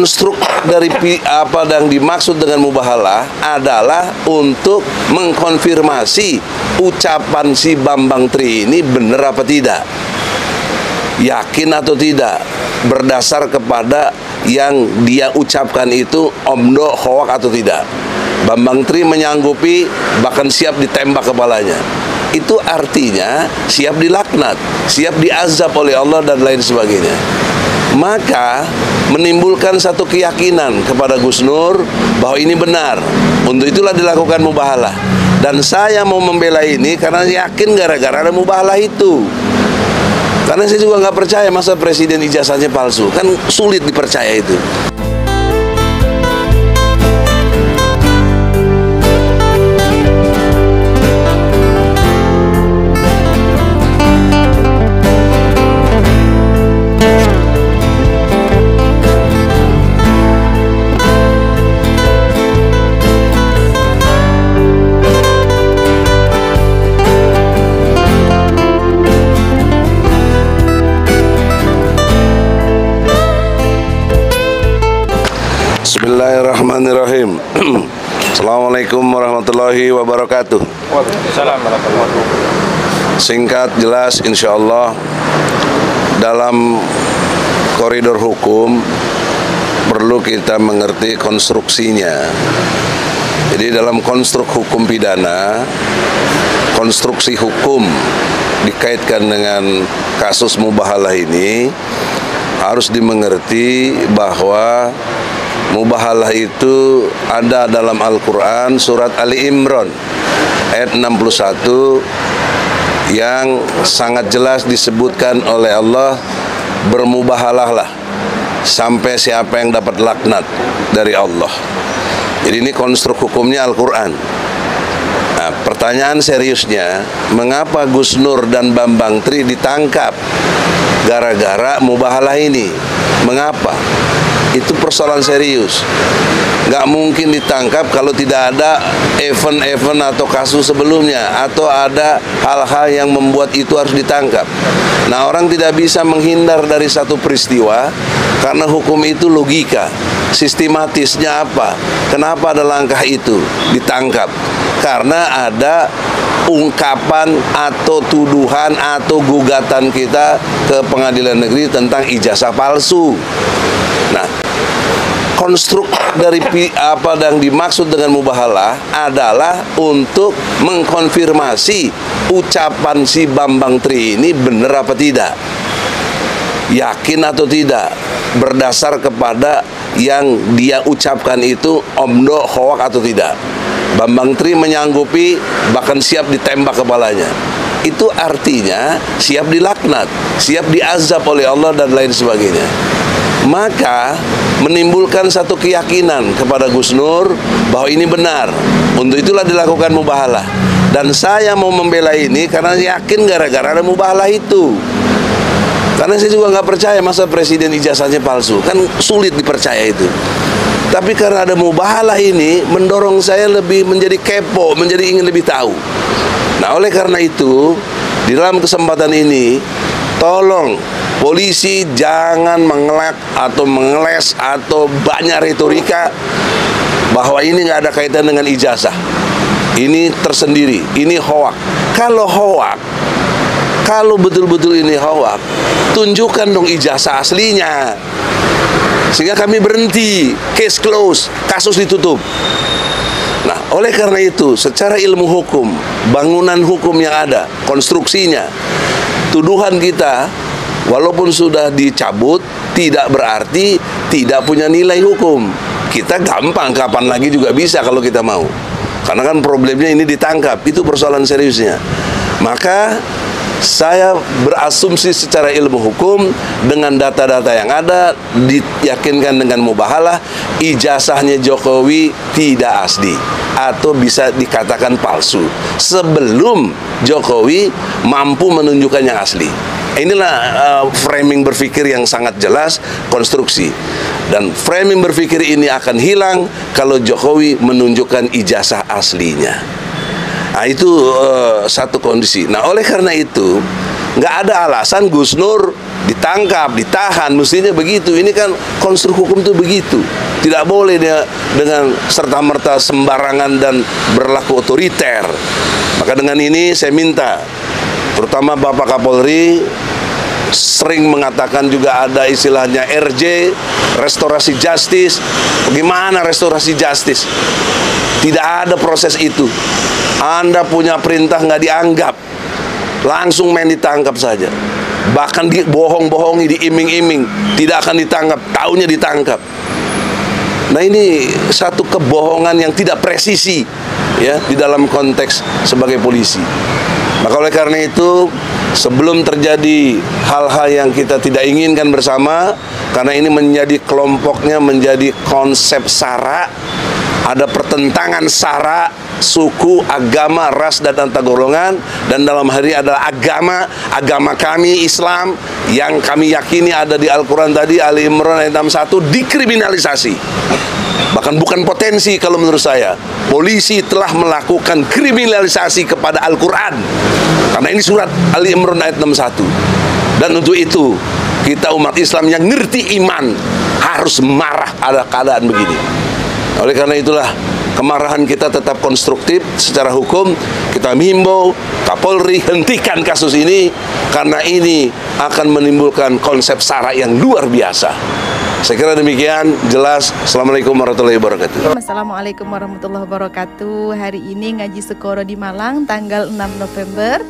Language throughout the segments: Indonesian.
konstruk dari apa yang dimaksud dengan mubahalah adalah untuk mengkonfirmasi ucapan si Bambang Tri ini benar apa tidak, yakin atau tidak, berdasar kepada yang dia ucapkan itu omdo hoak atau tidak. Bambang Tri menyanggupi bahkan siap ditembak kepalanya. Itu artinya siap dilaknat, siap diazab oleh Allah dan lain sebagainya. Maka menimbulkan satu keyakinan kepada Gus Nur bahwa ini benar. Untuk itulah dilakukan mubahalah. Dan saya mau membela ini karena yakin gara-gara ada mubahalah itu. Karena saya juga nggak percaya masa presiden ijazahnya palsu. Kan sulit dipercaya itu. Bismillahirrahmanirrahim. Assalamualaikum warahmatullahi wabarakatuh. Waalaikumsalam warahmatullahi wabarakatuh. Singkat, jelas, insya Allah dalam koridor hukum perlu kita mengerti konstruksinya. Jadi dalam konstruk hukum pidana, konstruksi hukum dikaitkan dengan kasus mubahalah ini harus dimengerti bahwa mubahalah itu ada dalam Al-Quran surat Ali Imran ayat 61 yang sangat jelas disebutkan oleh Allah, bermubahalahlah sampai siapa yang dapat laknat dari Allah. Jadi ini konstruk hukumnya Al-Quran. Nah, pertanyaan seriusnya, mengapa Gus Nur dan Bambang Tri ditangkap gara-gara mubahalah ini? Mengapa? Itu persoalan serius. Nggak mungkin ditangkap kalau tidak ada event-event atau kasus sebelumnya, atau ada hal-hal yang membuat itu harus ditangkap. Nah, orang tidak bisa menghindar dari satu peristiwa karena hukum itu logika. Sistematisnya apa? Kenapa ada langkah itu ditangkap? Karena ada ungkapan atau tuduhan atau gugatan kita ke pengadilan negeri tentang ijazah palsu. Nah, konstruk dari apa yang dimaksud dengan mubahalah adalah untuk mengkonfirmasi ucapan si Bambang Tri ini benar apa tidak, yakin atau tidak, berdasar kepada yang dia ucapkan itu omdo hoak atau tidak. Bambang Tri menyanggupi bahkan siap ditembak kepalanya. Itu artinya siap dilaknat, siap diazab oleh Allah dan lain sebagainya. Maka menimbulkan satu keyakinan kepada Gus Nur bahwa ini benar. Untuk itulah dilakukan mubahalah. Dan saya mau membela ini karena yakin gara-gara ada mubahalah itu. Karena saya juga nggak percaya masa presiden ijazahnya palsu. Kan sulit dipercaya itu. Tapi karena ada mubahalah ini mendorong saya lebih menjadi kepo, menjadi ingin lebih tahu. Nah, oleh karena itu di dalam kesempatan ini tolong polisi jangan mengelak atau mengeles atau banyak retorika bahwa ini nggak ada kaitan dengan ijazah. Ini tersendiri, ini hoak. Kalau hoak, kalau betul-betul ini hoak, tunjukkan dong ijazah aslinya. Sehingga kami berhenti, case close, kasus ditutup. Nah, oleh karena itu, secara ilmu hukum, bangunan hukum yang ada, konstruksinya, tuduhan kita walaupun sudah dicabut tidak berarti tidak punya nilai hukum. Kita gampang, kapan lagi juga bisa kalau kita mau. Karena kan problemnya ini ditangkap, itu persoalan seriusnya. Maka saya berasumsi secara ilmu hukum dengan data-data yang ada, diyakinkan dengan mubahalah, ijazahnya Jokowi tidak asli atau bisa dikatakan palsu sebelum Jokowi mampu menunjukkan yang asli. Inilah framing berpikir yang sangat jelas, konstruksi. Dan framing berpikir ini akan hilang kalau Jokowi menunjukkan ijazah aslinya. Nah, itu satu kondisi. Nah, oleh karena itu nggak ada alasan Gus Nur ditangkap, ditahan, mestinya begitu. Ini kan konstruk hukum itu begitu. Tidak boleh dia dengan serta-merta sembarangan dan berlaku otoriter. Maka dengan ini saya minta, terutama Bapak Kapolri, sering mengatakan juga ada istilahnya RJ, restorasi justice. Bagaimana restorasi justice? Tidak ada proses itu. Anda punya perintah nggak dianggap, langsung main ditangkap saja. Bahkan dibohong-bohongi, diiming-iming, tidak akan ditangkap, taunya ditangkap. Nah, ini satu kebohongan yang tidak presisi ya di dalam konteks sebagai polisi. Maka oleh karena itu, sebelum terjadi hal-hal yang kita tidak inginkan bersama, karena ini menjadi kelompoknya menjadi konsep SARA, ada pertentangan SARA, suku, agama, ras, dan antar golongan, dan dalam hari adalah agama kami Islam yang kami yakini ada di Al-Quran tadi, Ali Imran ayat 61, dikriminalisasi. Bahkan bukan potensi kalau menurut saya. Polisi telah melakukan kriminalisasi kepada Al-Quran, karena ini surat Ali Imran ayat 61. Dan untuk itu kita umat Islam yang ngerti iman harus marah ada keadaan begini. Oleh karena itulah kemarahan kita tetap konstruktif secara hukum. Kita menghimbau Kapolri hentikan kasus ini, karena ini akan menimbulkan konsep SARA yang luar biasa. Saya kira demikian, jelas. Assalamualaikum warahmatullahi wabarakatuh. Assalamualaikum warahmatullahi wabarakatuh. Hari ini ngaji Sekoro di Malang, tanggal 6 November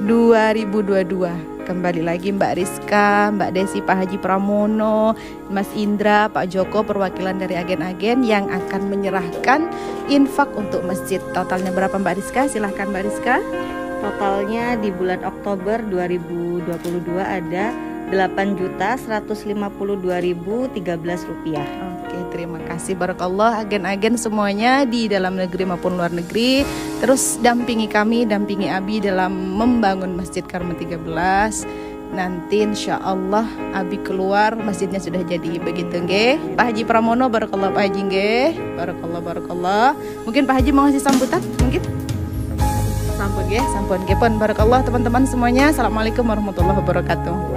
2022. Kembali lagi Mbak Rizka, Mbak Desi, Pak Haji Pramono, Mas Indra, Pak Joko, perwakilan dari agen-agen yang akan menyerahkan infak untuk masjid. Totalnya berapa Mbak Rizka? Silahkan Mbak Rizka. Totalnya di bulan Oktober 2022 ada 8.152.013 rupiah. Oke, terima kasih, barakallah. Agen-agen semuanya di dalam negeri maupun luar negeri, terus dampingi kami, dampingi Abi dalam membangun Masjid Karma 13. Nanti insya Allah Abi keluar, masjidnya sudah jadi, begitu nggih. Pak Haji Pramono, barakallah Pak Haji nggih. Barakallah. Mungkin Pak Haji mau ngasih sambutan mungkin? Sampun nggih, sampun nggih pun, barakallah teman-teman semuanya. Assalamualaikum warahmatullahi wabarakatuh.